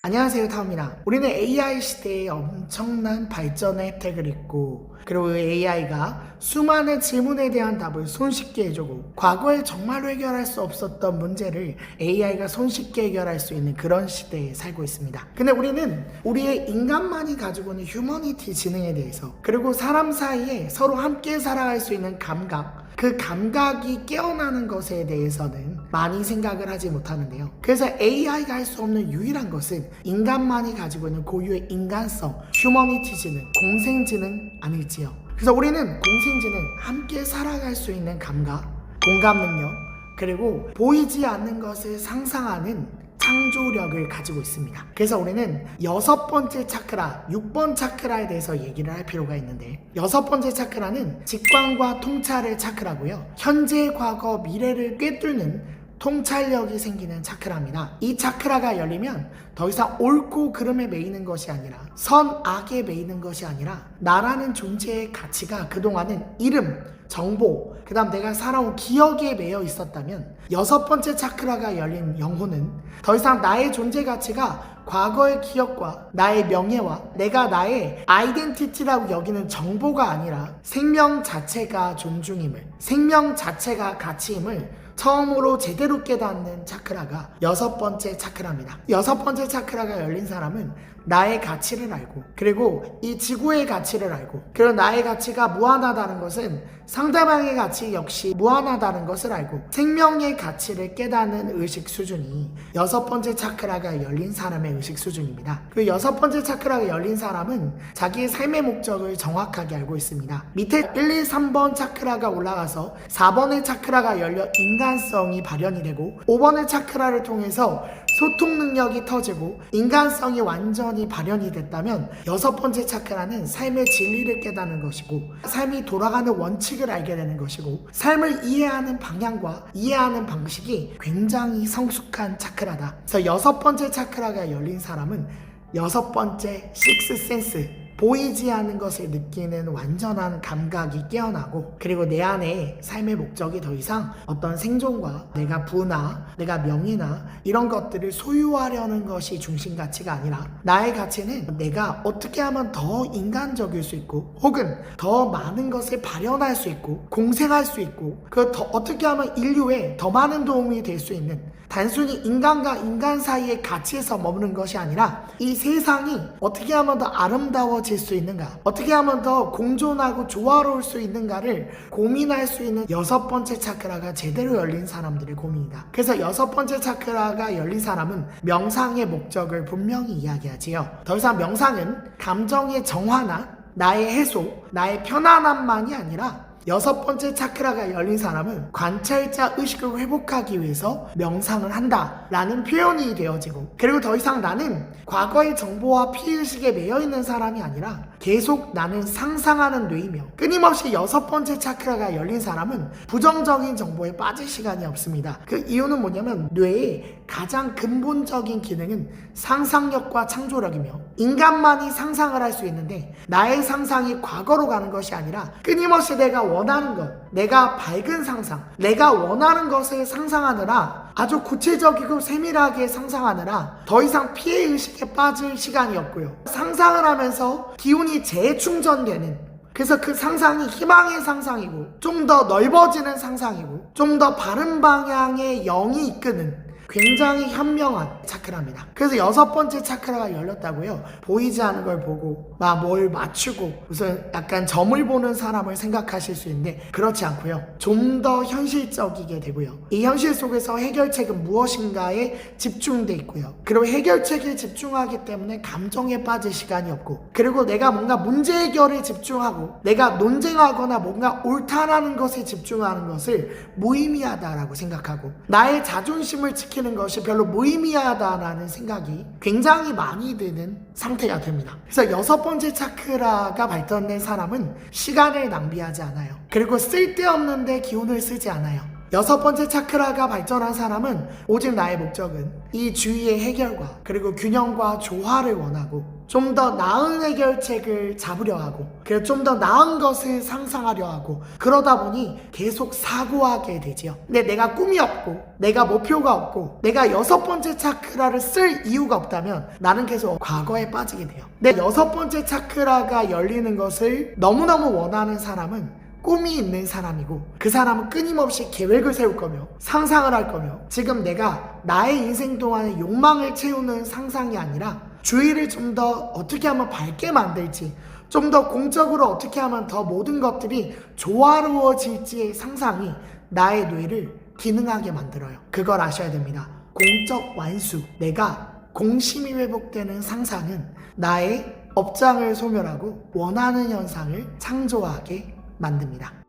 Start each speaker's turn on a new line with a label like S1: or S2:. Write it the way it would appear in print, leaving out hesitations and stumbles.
S1: 안녕하세요, 타오입니다. 우리는 AI 시대에 엄청난 발전의 혜택을 입고, 그리고 AI가 수많은 질문에 대한 답을 손쉽게 해주고, 과거에 정말로 해결할 수 없었던 문제를 AI가 손쉽게 해결할 수 있는 그런 시대에 살고 있습니다. 근데 우리는 우리의 인간만이 가지고 있는 휴머니티 지능에 대해서, 그리고 사람 사이에 서로 함께 살아갈 수 있는 감각, 그 감각이 깨어나는 것에 대해서는 많이 생각을 하지 못하는데요. 그래서 AI가 할 수 없는 유일한 것은 인간만이 가지고 있는 고유의 인간성, 휴머니티 지능, 공생지능 아닐지요. 그래서 우리는 공생지능, 함께 살아갈 수 있는 감각, 공감 능력, 그리고 보이지 않는 것을 상상하는 창조력을 가지고 있습니다. 그래서 우리는 6번째 차크라, 6번 차크라에 대해서 얘기를 할 필요가 있는데, 6번째 차크라는 직관과 통찰의 차크라고요. 현재, 과거, 미래를 꿰뚫는 통찰력이 생기는 차크라입니다. 이 차크라가 열리면 더 이상 옳고 그름에 매이는 것이 아니라, 선, 악에 매이는 것이 아니라, 나라는 존재의 가치가 그동안은 이름, 정보, 그 다음 내가 살아온 기억에 매여 있었다면, 6번째 차크라가 열린 영혼은 더 이상 나의 존재 가치가 과거의 기억과 나의 명예와 내가 나의 아이덴티티라고 여기는 정보가 아니라 생명 자체가 존중임을, 생명 자체가 가치임을 처음으로 제대로 깨닫는 차크라가 6번째 차크라입니다. 6번째 차크라가 열린 사람은 나의 가치를 알고, 그리고 이 지구의 가치를 알고, 그리고 나의 가치가 무한하다는 것은 상대방의 가치 역시 무한하다는 것을 알고, 생명의 가치를 깨닫는 의식 수준이 6번째 차크라가 열린 사람의 의식 수준입니다. 그 6번째 차크라가 열린 사람은 자기의 삶의 목적을 정확하게 알고 있습니다. 밑에 1, 2, 3번 차크라가 올라가서 4번의 차크라가 열려 인간성이 발현이 되고, 5번의 차크라를 통해서 소통 능력이 터지고 인간성이 완전히 발현이 됐다면, 6번째 차크라는 삶의 진리를 깨닫는 것이고, 삶이 돌아가는 원칙을 알게 되는 것이고, 삶을 이해하는 방향과 이해하는 방식이 굉장히 성숙한 차크라다. 그래서 6번째 차크라가 열린 사람은 6번째 식스센스, 보이지 않는 것을 느끼는 완전한 감각이 깨어나고, 그리고 내 안에 삶의 목적이 더 이상 어떤 생존과 내가 부나 내가 명예나 이런 것들을 소유하려는 것이 중심 가치가 아니라, 나의 가치는 내가 어떻게 하면 더 인간적일 수 있고, 혹은 더 많은 것을 발현할 수 있고 공생할 수 있고, 그 더 어떻게 하면 인류에 더 많은 도움이 될 수 있는, 단순히 인간과 인간 사이의 가치에서 머무는 것이 아니라 이 세상이 어떻게 하면 더 아름다워질 수 있는가, 어떻게 하면 더 공존하고 조화로울 수 있는가를 고민할 수 있는 6번째 차크라가 제대로 열린 사람들의 고민이다. 그래서 6번째 차크라가 열린 사람은 명상의 목적을 분명히 이야기하지요. 더 이상 명상은 감정의 정화나 나의 해소, 나의 편안함만이 아니라, 6번째 차크라가 열린 사람은 관찰자 의식을 회복하기 위해서 명상을 한다 라는 표현이 되어지고, 그리고 더 이상 나는 과거의 정보와 피의식에 매여있는 사람이 아니라 계속 나는 상상하는 뇌이며, 끊임없이 6번째 차크라가 열린 사람은 부정적인 정보에 빠질 시간이 없습니다. 그 이유는 뭐냐면, 뇌의 가장 근본적인 기능은 상상력과 창조력이며, 인간만이 상상을 할 수 있는데, 나의 상상이 과거로 가는 것이 아니라 끊임없이 내가 원하는 것, 내가 밝은 상상, 내가 원하는 것을 상상하느라, 아주 구체적이고 세밀하게 상상하느라 더 이상 피해의식에 빠질 시간이 없고요, 상상을 하면서 기운이 재충전되는, 그래서 그 상상이 희망의 상상이고, 좀 더 넓어지는 상상이고, 좀 더 바른 방향의 영이 이끄는 굉장히 현명한 차크라입니다. 그래서 6번째 차크라가 열렸다고요, 보이지 않는 걸 보고 막 뭘 맞추고 무슨 약간 점을 보는 사람을 생각하실 수 있는데, 그렇지 않고요, 좀 더 현실적이게 되고요, 이 현실 속에서 해결책은 무엇인가에 집중돼 있고요, 그리고 해결책에 집중하기 때문에 감정에 빠질 시간이 없고, 그리고 내가 뭔가 문제 해결에 집중하고 내가 논쟁하거나 뭔가 옳다라는 것에 집중하는 것을 무의미하다라고 생각하고, 나의 자존심을 지키는 것이 별로 무의미하다라는 생각이 굉장히 많이 드는 상태가 됩니다. 그래서 6번째 차크라가 발전된 사람은 시간을 낭비하지 않아요. 그리고 쓸데없는데 기운을 쓰지 않아요. 여섯 번째 차크라가 발전한 사람은 오직 나의 목적은 이 주위의 해결과 그리고 균형과 조화를 원하고 좀 더 나은 해결책을 잡으려 하고 그리고 좀 더 나은 것을 상상하려 하고 그러다 보니 계속 사고하게 되지요. 근데 내가 꿈이 없고 내가 목표가 없고 내가 여섯 번째 차크라를 쓸 이유가 없다면 나는 계속 과거에 빠지게 돼요. 근데 여섯 번째 차크라가 열리는 것을 너무너무 원하는 사람은 꿈이 있는 사람이고 그 사람은 끊임없이 계획을 세울 거며 상상을 할 거며 지금 내가 나의 인생 동안의 욕망을 채우는 상상이 아니라 주위를 좀 더 어떻게 하면 밝게 만들지 좀 더 공적으로 어떻게 하면 더 모든 것들이 조화로워질지의 상상이 나의 뇌를 기능하게 만들어요. 그걸 아셔야 됩니다. 공적 완수, 내가 공심이 회복되는 상상은 나의 업장을 소멸하고 원하는 현상을 창조하게 만듭니다.